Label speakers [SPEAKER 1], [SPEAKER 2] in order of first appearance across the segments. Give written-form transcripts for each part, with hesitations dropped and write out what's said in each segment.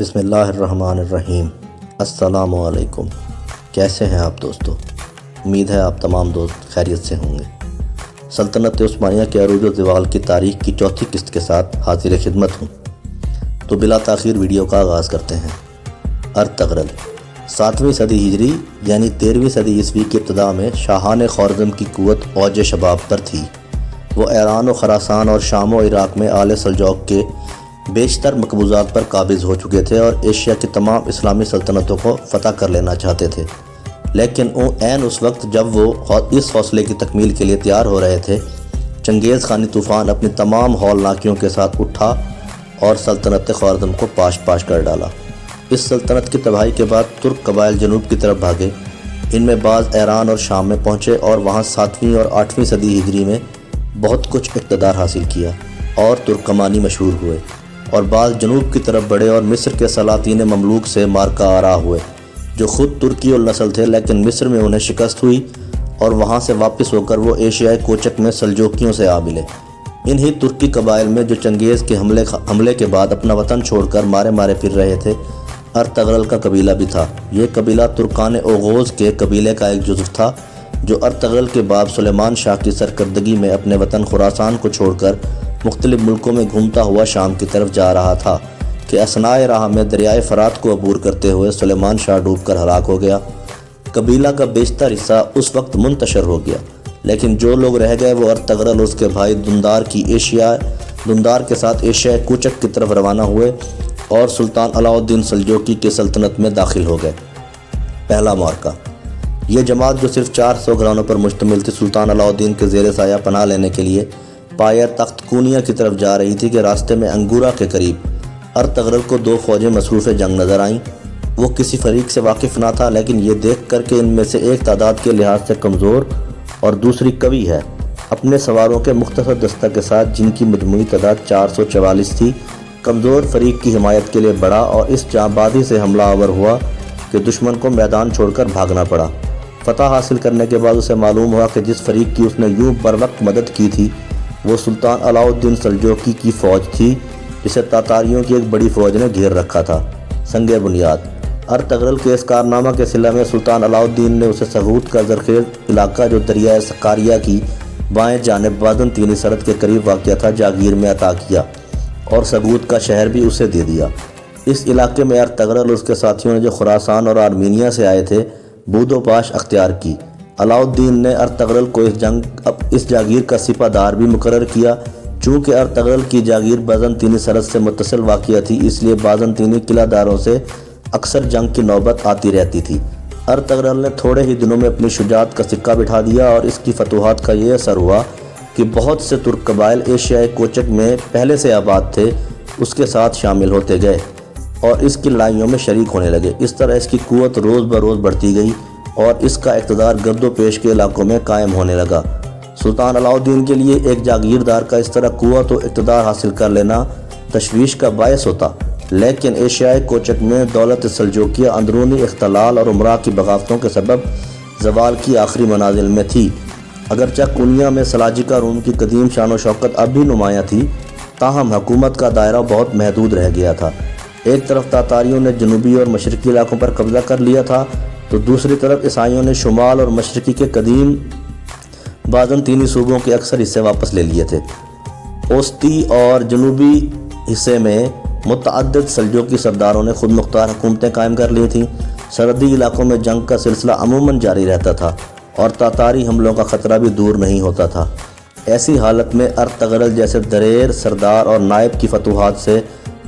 [SPEAKER 1] بسم اللہ الرحمن الرحیم۔ السلام علیکم۔ کیسے ہیں آپ دوستو؟ امید ہے آپ تمام دوست خیریت سے ہوں گے۔ سلطنت عثمانیہ کے عروج و زوال کی تاریخ کی چوتھی قسط کے ساتھ حاضر خدمت ہوں، تو بلا تاخیر ویڈیو کا آغاز کرتے ہیں۔ ارطغرل 7ویں صدی ہجری یعنی 13ویں صدی عیسوی کی ابتدا میں شاہان خوارزم کی قوت اوج شباب پر تھی۔ وہ ایران و خراسان اور شام و عراق میں آل سلجوق کے بیشتر مقبوضات پر قابض ہو چکے تھے اور ایشیا کی تمام اسلامی سلطنتوں کو فتح کر لینا چاہتے تھے، لیکن عین اس وقت جب وہ اس حوصلے کی تکمیل کے لیے تیار ہو رہے تھے، چنگیز خانی طوفان اپنی تمام ہولناکیوں کے ساتھ اٹھا اور سلطنت خوارزم کو پاش پاش کر ڈالا۔ اس سلطنت کی تباہی کے بعد ترک قبائل جنوب کی طرف بھاگے، ان میں بعض ایران اور شام میں پہنچے اور وہاں 7ویں اور 8ویں صدی ہجری میں بہت کچھ اقتدار حاصل کیا اور ترکمانی مشہور ہوئے، اور بعض جنوب کی طرف بڑھے اور مصر کے سلاطین مملوک سے مارکا آرا ہوئے، جو خود ترکی النسل تھے، لیکن مصر میں انہیں شکست ہوئی اور وہاں سے واپس ہو کر وہ ایشیائی کوچک میں سلجوقیوں سے آ ملے۔ انہی ترکی قبائل میں جو چنگیز کے حملے کے بعد اپنا وطن چھوڑ کر مارے پھر رہے تھے، ارطغرل کا قبیلہ بھی تھا۔ یہ قبیلہ ترکان اوغوز کے قبیلے کا ایک جزو تھا، جو ارطغرل کے باب سلیمان شاہ کی سرکردگی میں اپنے وطن خراسان کو چھوڑ کر مختلف ملکوں میں گھومتا ہوا شام کی طرف جا رہا تھا کہ اثناء راہ میں دریائے فرات کو عبور کرتے ہوئے سلیمان شاہ ڈوب کر ہلاک ہو گیا۔ قبیلہ کا بیشتر حصہ اس وقت منتشر ہو گیا، لیکن جو لوگ رہ گئے وہ ارطغرل اور اس کے بھائی دندار کے ساتھ ایشیائی کوچک کی طرف روانہ ہوئے اور سلطان علاء الدین سلجوقی کی سلطنت میں داخل ہو گئے۔ پہلا معرکہ۔ یہ جماعت جو صرف 400 گھرانوں پر مشتمل تھی، سلطان علاء الدین کے زیر سایہ پناہ لینے کے لیے پایر تخت کونیا کی طرف جا رہی تھی کہ راستے میں انگورا کے قریب ارطغرل کو 2 فوجیں مصروف جنگ نظر آئیں۔ وہ کسی فریق سے واقف نہ تھا، لیکن یہ دیکھ کر کہ ان میں سے ایک تعداد کے لحاظ سے کمزور اور دوسری قوی ہے، اپنے سواروں کے مختصر دستہ کے ساتھ، جن کی مجموعی تعداد 444 تھی، کمزور فریق کی حمایت کے لیے بڑھا اور اس جانبازی سے حملہ آور ہوا کہ دشمن کو میدان چھوڑ کر بھاگنا پڑا۔ فتح حاصل کرنے کے بعد اسے معلوم ہوا کہ جس فریق کی اس نے یوں بر وقت مدد کی تھی وہ سلطان علاء الدین سلجوقی کی فوج تھی، جسے تاتاریوں کی ایک بڑی فوج نے گھیر رکھا تھا۔ سنگ بنیاد۔ ارطغرل کے اس کارنامہ کے صلہ میں سلطان علاء الدین نے اسے سغوت کا زرخیز علاقہ جو دریائے سکاریا کی بائیں جانب بازنطینی سرحد کے قریب واقع تھا جاگیر میں عطا کیا اور سغوت کا شہر بھی اسے دے دیا۔ اس علاقے میں ارطغرل اور اس کے ساتھیوں نے جو خراسان اور آرمینیا سے آئے تھے بود و باش اختیار کی۔ علاء الدین نے ارطغرل کو اس جاگیر کا سپہ دار بھی مقرر کیا۔ چونکہ ارطغرل کی جاگیر بازنطینی سرحد سے متصل واقع تھی، اس لیے بازنطینی قلعہ داروں سے اکثر جنگ کی نوبت آتی رہتی تھی۔ ارطغرل نے تھوڑے ہی دنوں میں اپنی شجاعت کا سکہ بٹھا دیا اور اس کی فتوحات کا یہ اثر ہوا کہ بہت سے ترک قبائل ایشیائی کوچک میں پہلے سے آباد تھے، اس کے ساتھ شامل ہوتے گئے اور اس کی لڑائیوں میں شریک ہونے لگے۔ اس طرح اس کی قوت روز بروز بڑھتی گئی اور اس کا اقتدار گرد و پیش کے علاقوں میں قائم ہونے لگا۔ سلطان علاء الدین کے لیے ایک جاگیردار کا اس طرح قوت و اقتدار حاصل کر لینا تشویش کا باعث ہوتا، لیکن ایشیائی کوچک میں دولت سلجوقیہ اندرونی اختلال اور امراء کی بغاوتوں کے سبب زوال کی آخری منازل میں تھی۔ اگرچہ کونیا میں سلاجقہ روم کی قدیم شان و شوکت اب بھی نمایاں تھی، تاہم حکومت کا دائرہ بہت محدود رہ گیا تھا۔ ایک طرف تاتاریوں نے جنوبی اور مشرقی علاقوں پر قبضہ کر لیا تھا، تو دوسری طرف عیسائیوں نے شمال اور مشرقی کے قدیم بازنطینی صوبوں کے اکثر حصے واپس لے لیے تھے۔ اوسطی اور جنوبی حصے میں متعدد سلجوقی سرداروں نے خود مختار حکومتیں قائم کر لی تھیں۔ سرحدی علاقوں میں جنگ کا سلسلہ عموماً جاری رہتا تھا اور تاتاری حملوں کا خطرہ بھی دور نہیں ہوتا تھا۔ ایسی حالت میں ارطغرل جیسے دلیر سردار اور نائب کی فتوحات سے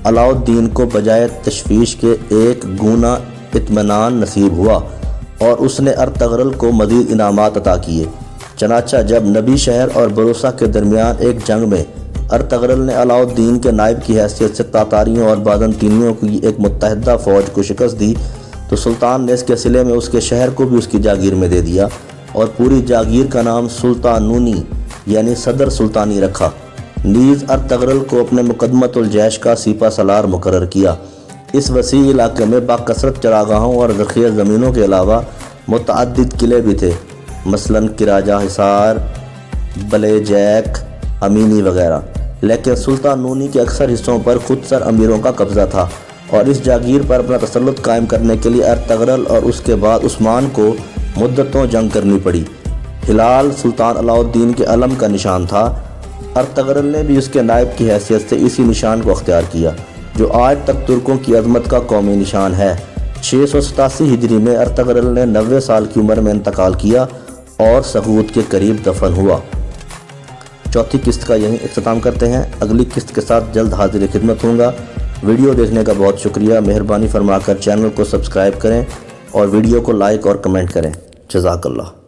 [SPEAKER 1] علاء الدین کو بجائے تشویش کے ایک گونا اطمینان نصیب ہوا اور اس نے ارطغرل کو مزید انعامات عطا کیے۔ چنانچہ جب نبی شہر اور بروسا کے درمیان ایک جنگ میں ارطغرل نے علاء الدین کے نائب کی حیثیت سے تاتاریوں اور بازنطینیوں کی ایک متحدہ فوج کو شکست دی، تو سلطان نے اس کے صلے میں اس کے شہر کو بھی اس کی جاگیر میں دے دیا اور پوری جاگیر کا نام سلطانونی یعنی صدر سلطانی رکھا۔ نیز ارطغرل کو اپنے مقدمت الجیش کا سپہ سالار مقرر کیا۔ اس وسیع علاقے میں باکثرت چراگاہوں اور ذخیرہ زمینوں کے علاوہ متعدد قلعے بھی تھے، مثلاً کراجہ حصار، بلے جیک، امینی وغیرہ، لیکن سلطانونی کے اکثر حصوں پر خود سر امیروں کا قبضہ تھا اور اس جاگیر پر اپنا تسلط قائم کرنے کے لیے ارطغرل اور اس کے بعد عثمان کو مدتوں جنگ کرنی پڑی۔ ہلال سلطان علاء الدین کے علم کا نشان تھا۔ ارطغرل نے بھی اس کے نائب کی حیثیت سے اسی نشان کو اختیار کیا، جو آج تک ترکوں کی عظمت کا قومی نشان ہے۔ 687 ہجری میں ارطغرل نے 90 سال کی عمر میں انتقال کیا اور سغوت کے قریب دفن ہوا۔ چوتھی قسط کا یہیں اختتام کرتے ہیں۔ اگلی قسط کے ساتھ جلد حاضر خدمت ہوں گا۔ ویڈیو دیکھنے کا بہت شکریہ۔ مہربانی فرما کر چینل کو سبسکرائب کریں اور ویڈیو کو لائک اور کمنٹ کریں۔ جزاک اللہ۔